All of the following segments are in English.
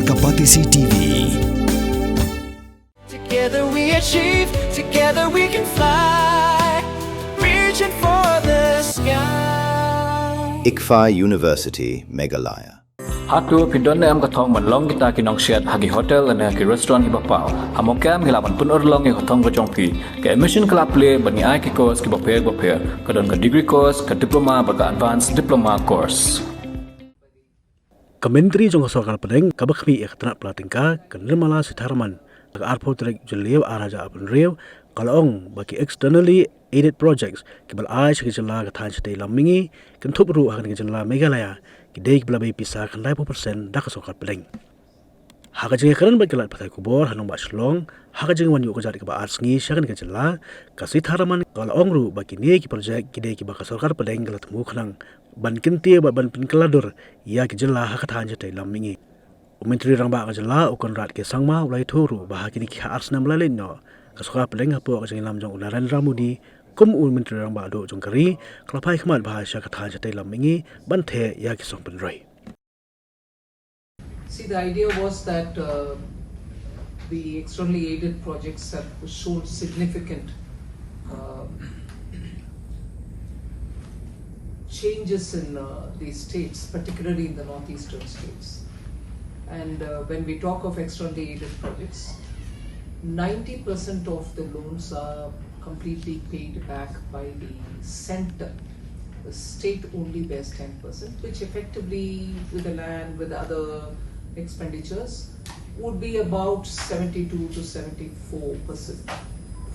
Kapatisi TV. Together we achieve, together we can fly, reaching for the sky. ICFA University, Meghalaya. Hatu pidon am kathong man long kita kinong shed hagi hotel and hagi restaurant ibapau. Hamokam hilaban pun orlong e hotong kajongpi. Ke admission club play bani ai ki course ki bapel. Kadon ka degree course, ka diploma, ka advanced diploma course. Kementri jong Sorkar Pdeng kabakmi ikhtina pelatingka kenirmala Sitharaman ka arpotrek Jylla araja apun rew kalong baki externally aided projects kibal ai shi Jylla ka than chite lamingi kan thupru hakan ki Jylla Meghalaya ki dei kibla be pisa kan 9% dak Sorkar Pdeng haka jeng karan ba kilat patai kubor hanong ba shlong haka jeng wan yu ko jari ka ba arts ngi shakan ki Jylla ka Sitharaman kalong ru baki ne ki project ki dei ki ba ka Sorkar Pdeng galat mu khnang ban kinti ba ban pin kaladur ya ki Jylla ha ka than chite lamingi Menteri rang ba ka Jylla ukon rat ke sangma ulai thuru ba kini ki ars nam lalin no ka Sorkar Pdeng apo ka jeng lam jong Narendra Modi kum menteri rang ba do jong kari klapai khmat bahasa ka than chate lamingi ban the ya ki song pen rai. See, the idea was that the externally aided projects have shown significant changes in these states, particularly in the northeastern states. And when we talk of externally aided projects, 90% of the loans are completely paid back by the center. The state only bears 10%, which effectively, with the land, with other expenditures, would be about 72 to 74%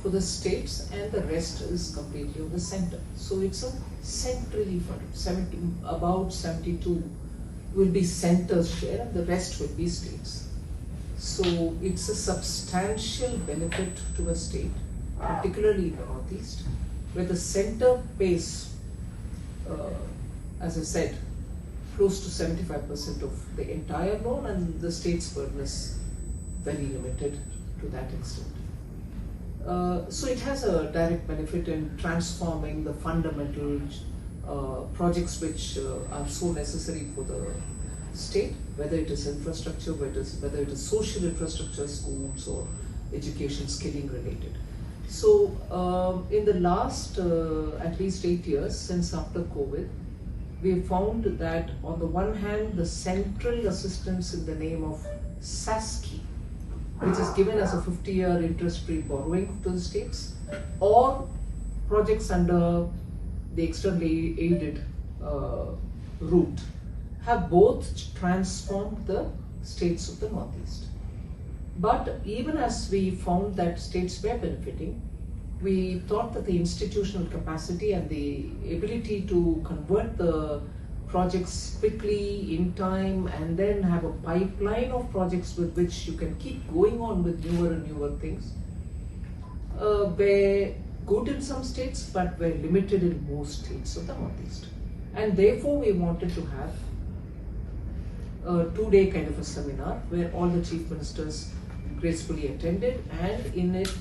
for the states, and the rest is completely on the center. So it's a centrally funded. About 72 will be center's share, and the rest will be states. So it's a substantial benefit to a state, particularly in the northeast, where the center pays, as I said, close to 75% of the entire loan, and the state's burden is very limited to that extent. So it has a direct benefit in transforming the fundamental projects which are so necessary for the state, whether it is infrastructure, whether it is social infrastructure, schools or education, skilling related. So in the last at least 8 years since after COVID, we found that on the one hand, the central assistance in the name of SASKI, which is given as a 50-year interest-free borrowing to the states, or projects under the externally aided route, have both transformed the states of the Northeast. But even as we found that states were benefiting, we thought that the institutional capacity and the ability to convert the projects quickly in time and then have a pipeline of projects with which you can keep going on with newer and newer things were good in some states but were limited in most states of the Northeast. And therefore we wanted to have a 2-day kind of a seminar where all the chief ministers gracefully attended, and in it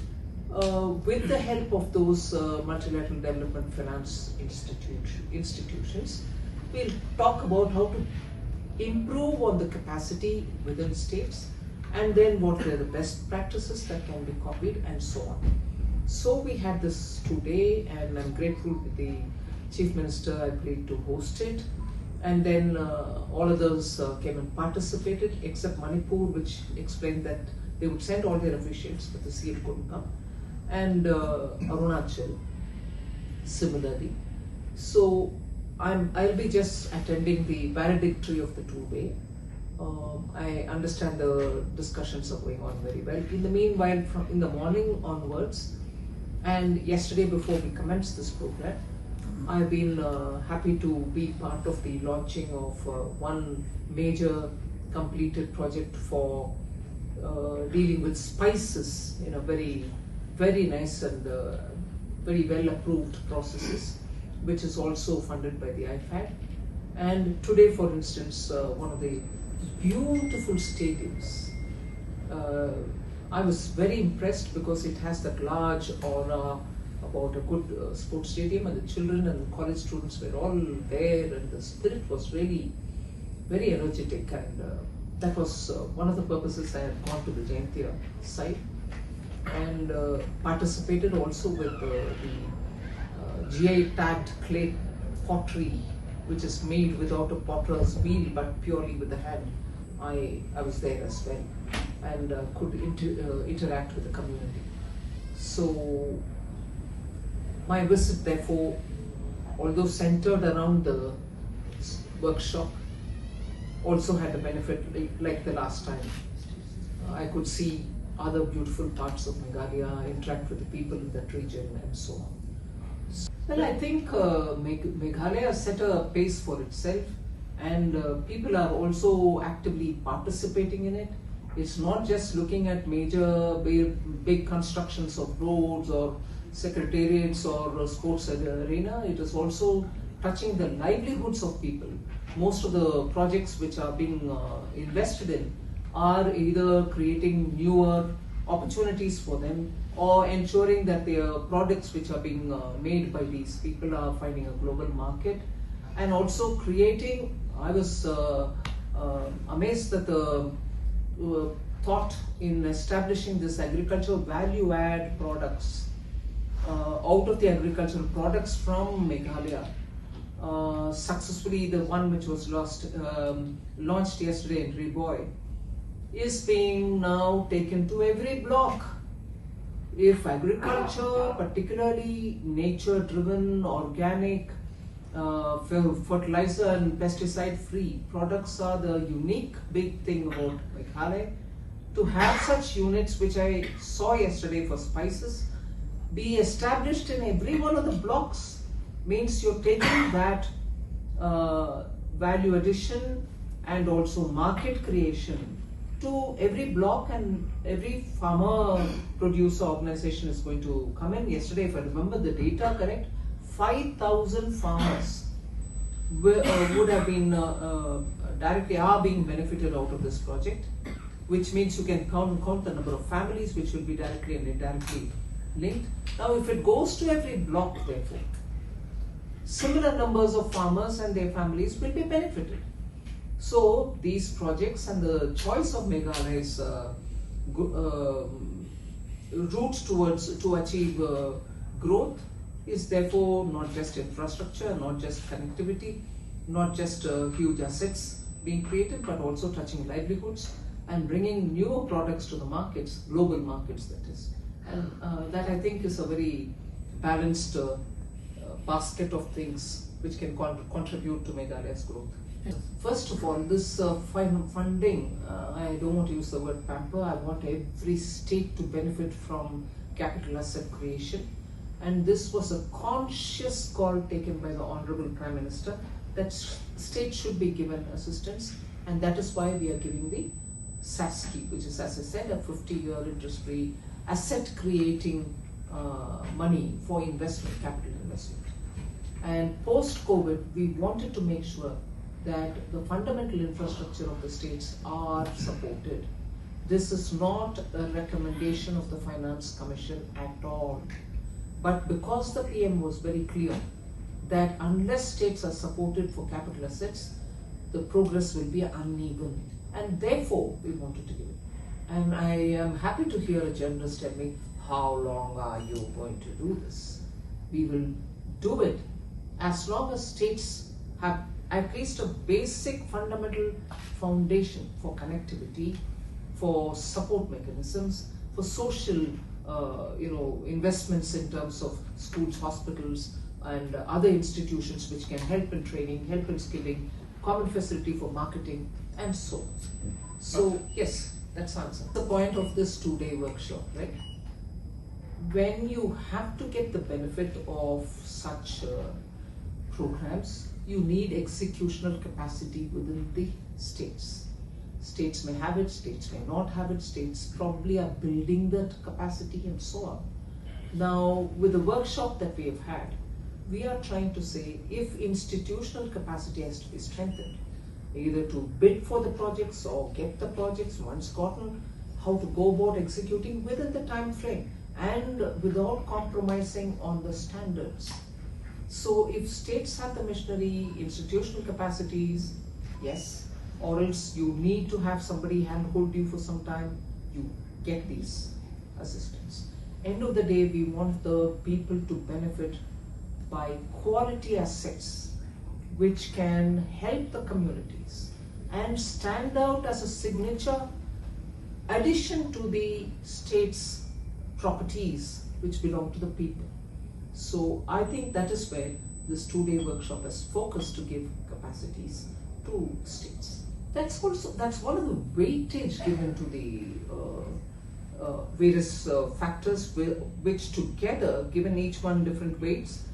with the help of those multilateral development finance institutions, we'll talk about how to improve on the capacity within states, and then what are the best practices that can be copied, and so on. So we had this today, and I'm grateful to the Chief Minister agreed to host it. And then all others came and participated, except Manipur, which explained that they would send all their officials, but the CM couldn't come. And Arunachal, similarly. So I'll be just attending the valedictory of the 2-day. I understand the discussions are going on very well. In the meanwhile, in the morning onwards, and yesterday before we commenced this program, I've been happy to be part of the launching of one major completed project for dealing with spices in a very, very nice and very well approved processes, which is also funded by the IFAD. And today, for instance, one of the beautiful stadiums, I was very impressed because it has that large aura about a good sports stadium, and the children and college students were all there, and the spirit was really very energetic, and that was one of the purposes I had gone to the Jaintia site and participated also with the GI tagged clay pottery, which is made without a potter's wheel but purely with the hand. I was there as well and could interact with the community. So my visit, therefore, although centered around the workshop, also had the benefit, like the last time. I could see other beautiful parts of Meghalaya, interact with the people in that region and so on. Well, I think Meghalaya set a pace for itself, and people are also actively participating in it. It's not just looking at major big constructions of roads or secretariats or sports arena. It is also touching the livelihoods of people. Most of the projects which are being invested in are either creating newer opportunities for them or ensuring that their products which are being made by these people are finding a global market, and also creating, I was amazed that the thought in establishing this agricultural value add products out of the agricultural products from Meghalaya. Successfully, the one which was launched yesterday in Riboy is being now taken to every block. If agriculture, particularly nature-driven, organic, fertilizer and pesticide-free products are the unique big thing about Meghalaya, to have such units, which I saw yesterday for spices, be established in every one of the blocks, means you're taking that value addition and also market creation to every block, and every farmer producer organization is going to come in. Yesterday, if I remember the data correct, 5,000 farmers would have been directly are being benefited out of this project, which means you can count the number of families which will be directly and indirectly linked. Now, if it goes to every block, therefore, similar numbers of farmers and their families will be benefited. So these projects and the choice of Meghalaya's routes to achieve growth is therefore not just infrastructure, not just connectivity, not just huge assets being created, but also touching livelihoods and bringing newer products to the markets, global markets that is. And that I think is a very balanced basket of things which can contribute to Meghalaya's growth. First of all, this funding, I don't want to use the word pamper. I want every state to benefit from capital asset creation. And this was a conscious call taken by the Honorable Prime Minister that states should be given assistance. And that is why we are giving the SASKI, which is, as I said, a 50-year interest-free asset creating money for investment, capital investment. And post-COVID, we wanted to make sure that the fundamental infrastructure of the states are supported. This is not a recommendation of the Finance Commission at all. But because the PM was very clear that unless states are supported for capital assets, the progress will be uneven. And therefore, we wanted to give it. And I am happy to hear a journalist tell me, how long are you going to do this? We will do it as long as states have at least a basic fundamental foundation for connectivity, for support mechanisms, for social investments in terms of schools, hospitals, and other institutions which can help in training, help in skilling, common facility for marketing, and so on. So, yes, that's the answer. The point of this two-day workshop, right? When you have to get the benefit of such programs, you need executional capacity within the states. States may have it, states may not have it, states probably are building that capacity and so on. Now, with the workshop that we have had, we are trying to say if institutional capacity has to be strengthened, either to bid for the projects or get the projects once gotten, how to go about executing within the time frame and without compromising on the standards. So if states have the machinery, institutional capacities, yes, or else you need to have somebody handhold you for some time, you get these assistance. End of the day, we want the people to benefit by quality assets which can help the communities and stand out as a signature addition to the state's properties which belong to the people. So I think that is where this 2-day workshop is focused, to give capacities to states. That's one of the weightage given to the various factors which together, given each one different weights,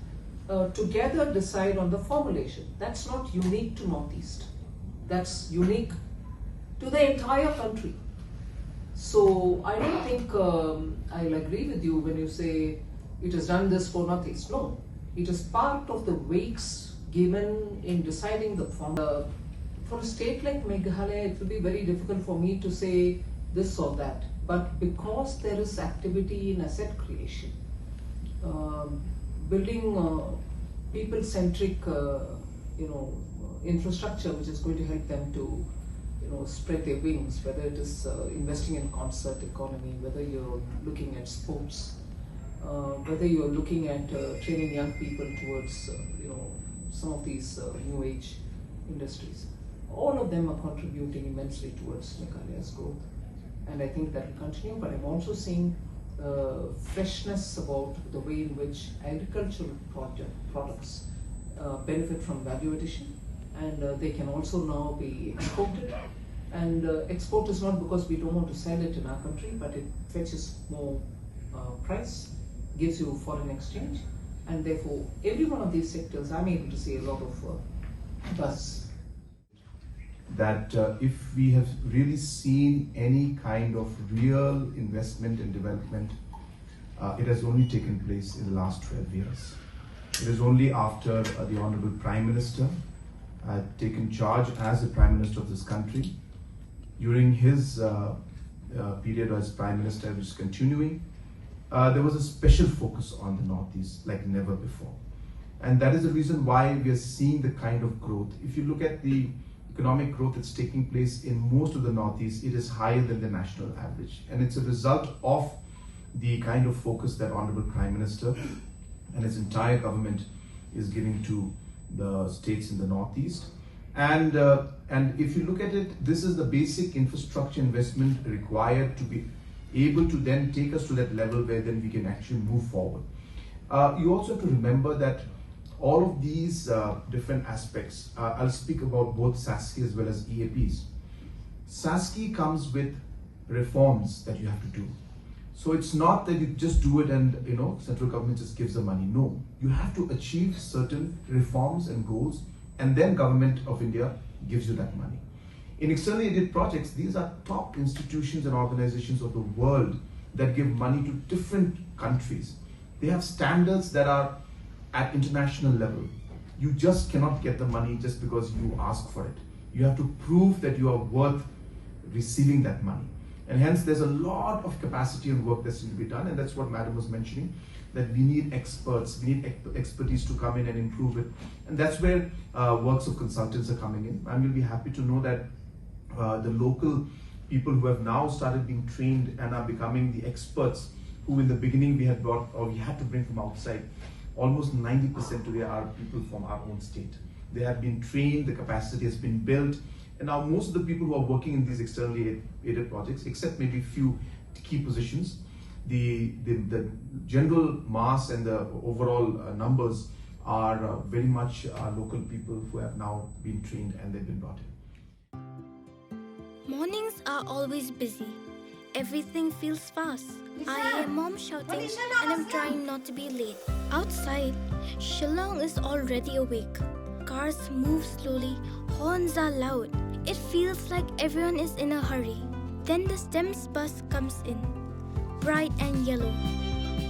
together decide on the formulation. That's not unique to Northeast. That's unique to the entire country. So I don't think I'll agree with you when you say it has done this for Northeast. No, it is part of the weights given in deciding the formula. For a state like Meghalaya, it will be very difficult for me to say this or that. But because there is activity in asset creation, building people-centric, infrastructure which is going to help them to, spread their wings. Whether it is investing in concert economy, whether you're looking at sports, whether you're looking at training young people towards, some of these new age industries. All of them are contributing immensely towards Meghalaya's growth, and I think that will continue. But I'm also seeing freshness about the way in which agricultural products benefit from value addition, and they can also now be exported. And export is not because we don't want to sell it in our country, but it fetches more price, gives you foreign exchange, and therefore every one of these sectors I'm able to see a lot of buzz. That if we have really seen any kind of real investment and development, it has only taken place in the last 12 years. It is only after the Honorable Prime Minister had taken charge as the Prime Minister of this country. During his period as Prime Minister, which is continuing, there was a special focus on the Northeast like never before. And that is the reason why we are seeing the kind of growth. If you look at the economic growth that's taking place in most of the Northeast, it is higher than the national average. And it's a result of the kind of focus that Honorable Prime Minister and his entire government is giving to the states in the Northeast. And if you look at it, this is the basic infrastructure investment required to be able to then take us to that level where then we can actually move forward. You also have to remember that all of these different aspects, I'll speak about both SASCI as well as EAPs. SASCI comes with reforms that you have to do. So it's not that you just do it and central government just gives the money. No, you have to achieve certain reforms and goals, and then Government of India gives you that money. In externally aided projects, these are top institutions and organizations of the world that give money to different countries. They have standards that are at international level. You just cannot get the money just because you ask for it. You have to prove that you are worth receiving that money. And hence there's a lot of capacity and work that's need to be done, and that's what Madam was mentioning, that we need experts, we need expertise to come in and improve it. And that's where works of consultants are coming in. I'm going to be happy to know that the local people who have now started being trained and are becoming the experts who in the beginning we had brought or we had to bring from outside, almost 90% today are people from our own state. They have been trained, the capacity has been built, and now most of the people who are working in these externally aided projects, except maybe few key positions, the general mass and the overall numbers are very much local people who have now been trained and they've been brought in. Mornings are always busy. Everything feels fast. I hear mom shouting and I'm trying not to be late. Outside, Shillong is already awake. Cars move slowly, horns are loud. It feels like everyone is in a hurry. Then the STEMS bus comes in, bright and yellow,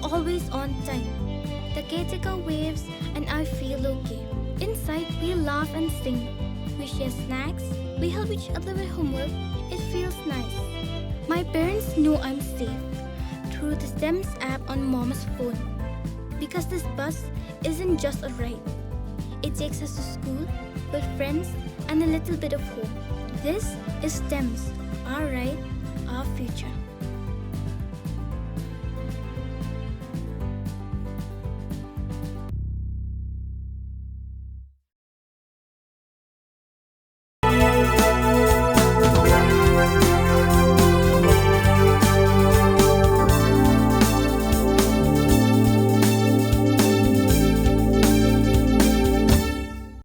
always on time. The caretaker waves and I feel okay. Inside, we laugh and sing. We share snacks, we help each other with homework. It feels nice. My parents know I'm safe through the STEMS app on mom's phone. Because this bus isn't just a ride. It takes us to school, with friends, and a little bit of home. This is STEMS, our right, our future.